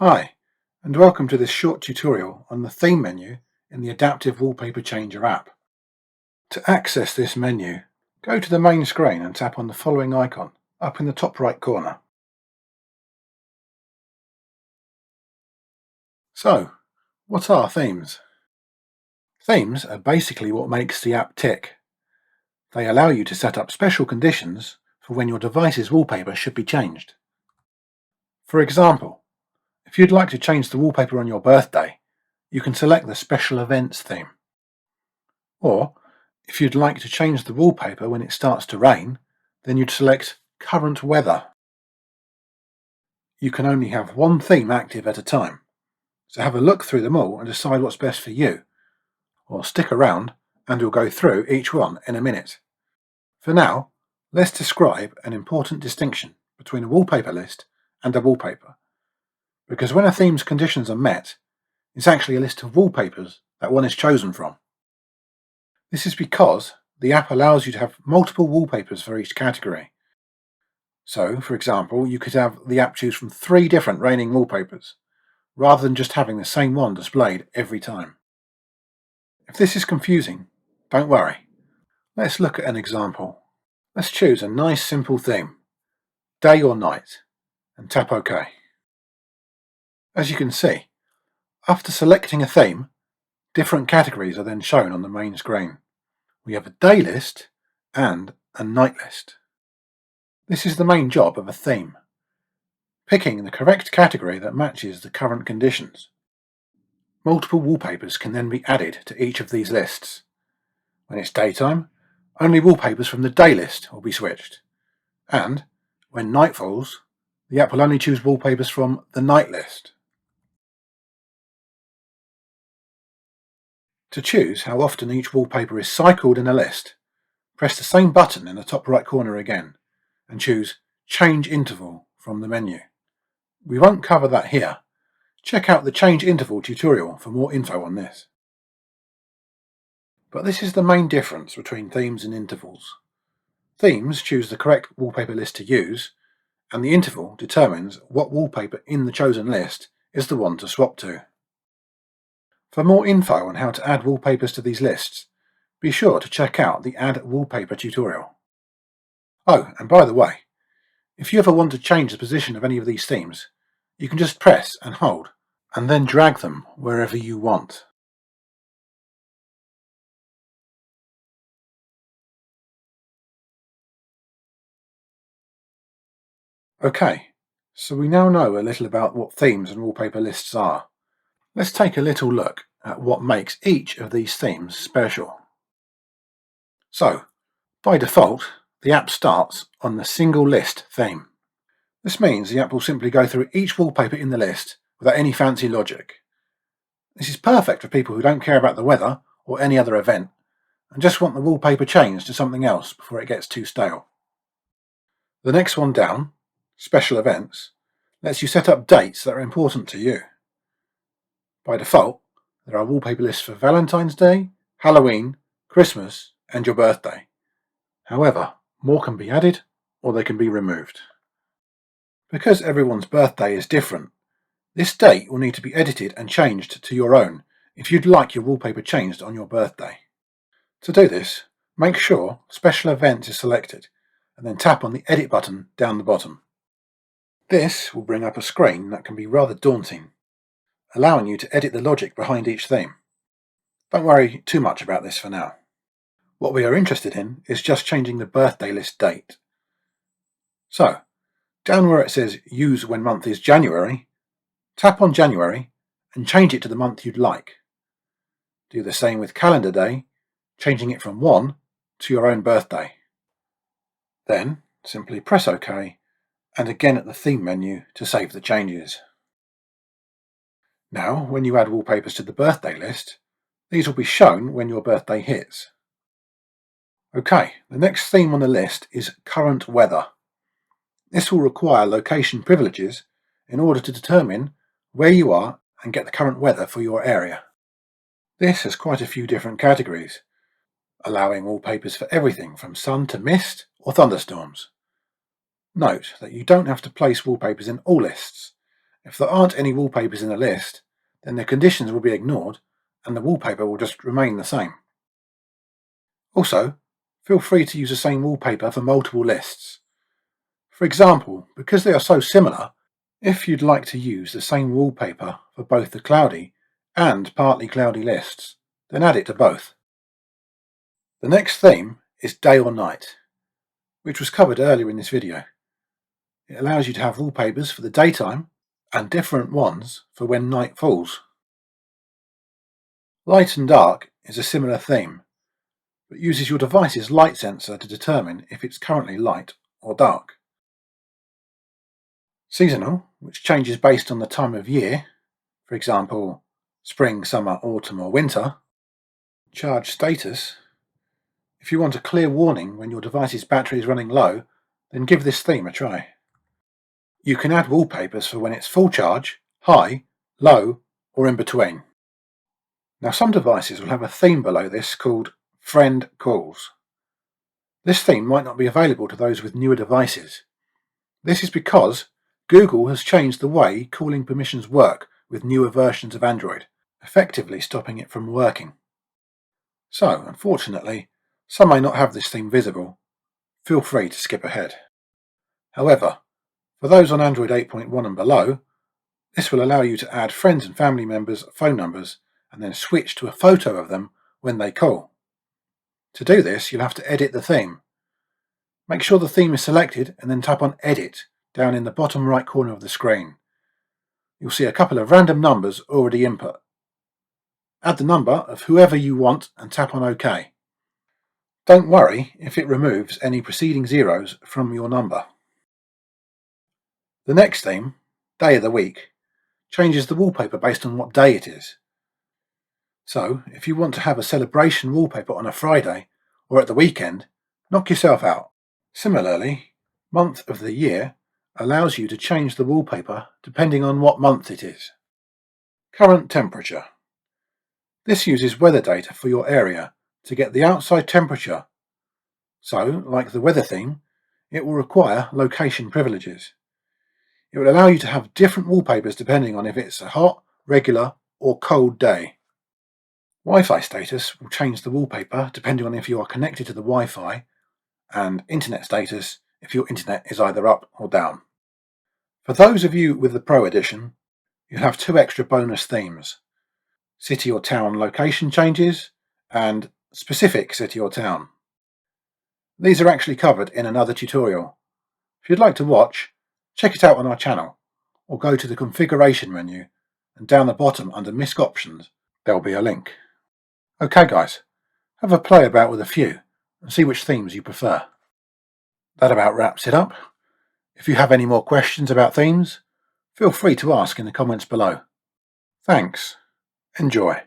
Hi, and welcome to this short tutorial on the theme menu in the Adaptive Wallpaper Changer app. To access this menu, go to the main screen and tap on the following icon up in the top right corner. So, what are themes? Themes are basically what makes the app tick. They allow you to set up special conditions for when your device's wallpaper should be changed. For example, if you'd like to change the wallpaper on your birthday, you can select the Special Events theme. Or, if you'd like to change the wallpaper when it starts to rain, then you'd select Current Weather. You can only have one theme active at a time, so have a look through them all and decide what's best for you, or stick around and we'll go through each one in a minute. For now, let's describe an important distinction between a wallpaper list and a wallpaper, because when a theme's conditions are met, it's actually a list of wallpapers that one is chosen from. This is because the app allows you to have multiple wallpapers for each category. So, for example, you could have the app choose from 3 different raining wallpapers, rather than just having the same one displayed every time. If this is confusing, don't worry. Let's look at an example. Let's choose a nice simple theme, day or night, and tap OK. As you can see, after selecting a theme, different categories are then shown on the main screen. We have a day list and a night list. This is the main job of a theme, picking the correct category that matches the current conditions. Multiple wallpapers can then be added to each of these lists. When it's daytime, only wallpapers from the day list will be switched, and when night falls, the app will only choose wallpapers from the night list. To choose how often each wallpaper is cycled in a list, press the same button in the top right corner again and choose Change Interval from the menu. We won't cover that here. Check out the Change Interval tutorial for more info on this. But this is the main difference between themes and intervals. Themes choose the correct wallpaper list to use, and the interval determines what wallpaper in the chosen list is the one to swap to. For more info on how to add wallpapers to these lists, be sure to check out the Add Wallpaper tutorial. Oh, and by the way, if you ever want to change the position of any of these themes, you can just press and hold, and then drag them wherever you want. Okay, so we now know a little about what themes and wallpaper lists are. Let's take a little look at what makes each of these themes special. So, by default, the app starts on the Single List theme. This means the app will simply go through each wallpaper in the list without any fancy logic. This is perfect for people who don't care about the weather or any other event and just want the wallpaper changed to something else before it gets too stale. The next one down, Special Events, lets you set up dates that are important to you. By default, there are wallpaper lists for Valentine's Day, Halloween, Christmas, and your birthday. However, more can be added or they can be removed. Because everyone's birthday is different, this date will need to be edited and changed to your own if you'd like your wallpaper changed on your birthday. To do this, make sure Special Events is selected and then tap on the Edit button down the bottom. This will bring up a screen that can be rather daunting, allowing you to edit the logic behind each theme. Don't worry too much about this for now. What we are interested in is just changing the birthday list date. So, down where it says Use when month is January, tap on January and change it to the month you'd like. Do the same with calendar day, changing it from 1 to your own birthday. Then simply press OK and again at the theme menu to save the changes. Now, when you add wallpapers to the birthday list, these will be shown when your birthday hits. OK, the next theme on the list is Current Weather. This will require location privileges in order to determine where you are and get the current weather for your area. This has quite a few different categories, allowing wallpapers for everything from sun to mist or thunderstorms. Note that you don't have to place wallpapers in all lists, If there aren't any wallpapers in the list, then the conditions will be ignored and the wallpaper will just remain the same. Also, feel free to use the same wallpaper for multiple lists. For example, because they are so similar, if you'd like to use the same wallpaper for both the cloudy and partly cloudy lists, then add it to both. The next theme is day or night, which was covered earlier in this video. It allows you to have wallpapers for the daytime and different ones for when night falls. Light and dark is a similar theme, but uses your device's light sensor to determine if it's currently light or dark. Seasonal, which changes based on the time of year, for example, spring, summer, autumn or winter. Charge status. If you want a clear warning when your device's battery is running low, then give this theme a try. You can add wallpapers for when it's full charge, high, low, or in between. Now some devices will have a theme below this called Friend Calls. This theme might not be available to those with newer devices. This is because Google has changed the way calling permissions work with newer versions of Android, effectively stopping it from working. So, unfortunately, some may not have this theme visible. Feel free to skip ahead. However, for those on Android 8.1 and below, this will allow you to add friends and family members' phone numbers and then switch to a photo of them when they call. To do this, you'll have to edit the theme. Make sure the theme is selected and then tap on Edit down in the bottom right corner of the screen. You'll see a couple of random numbers already input. Add the number of whoever you want and tap on OK. Don't worry if it removes any preceding zeros from your number. The next theme, Day of the Week, changes the wallpaper based on what day it is. So, if you want to have a celebration wallpaper on a Friday or at the weekend, knock yourself out. Similarly, Month of the Year allows you to change the wallpaper depending on what month it is. Current temperature. This uses weather data for your area to get the outside temperature. So, like the weather theme, it will require location privileges. It will allow you to have different wallpapers depending on if it's a hot, regular, or cold day. Wi-Fi status will change the wallpaper depending on if you are connected to the Wi-Fi, and internet status if your internet is either up or down. For those of you with the Pro Edition, you have two extra bonus themes: city or town location changes and specific city or town. These are actually covered in another tutorial. If you'd like to watch, check it out on our channel, or go to the configuration menu and down the bottom under MISC options there'll be a link. Okay guys, have a play about with a few and see which themes you prefer. That about wraps it up. If you have any more questions about themes, feel free to ask in the comments below. Thanks. Enjoy.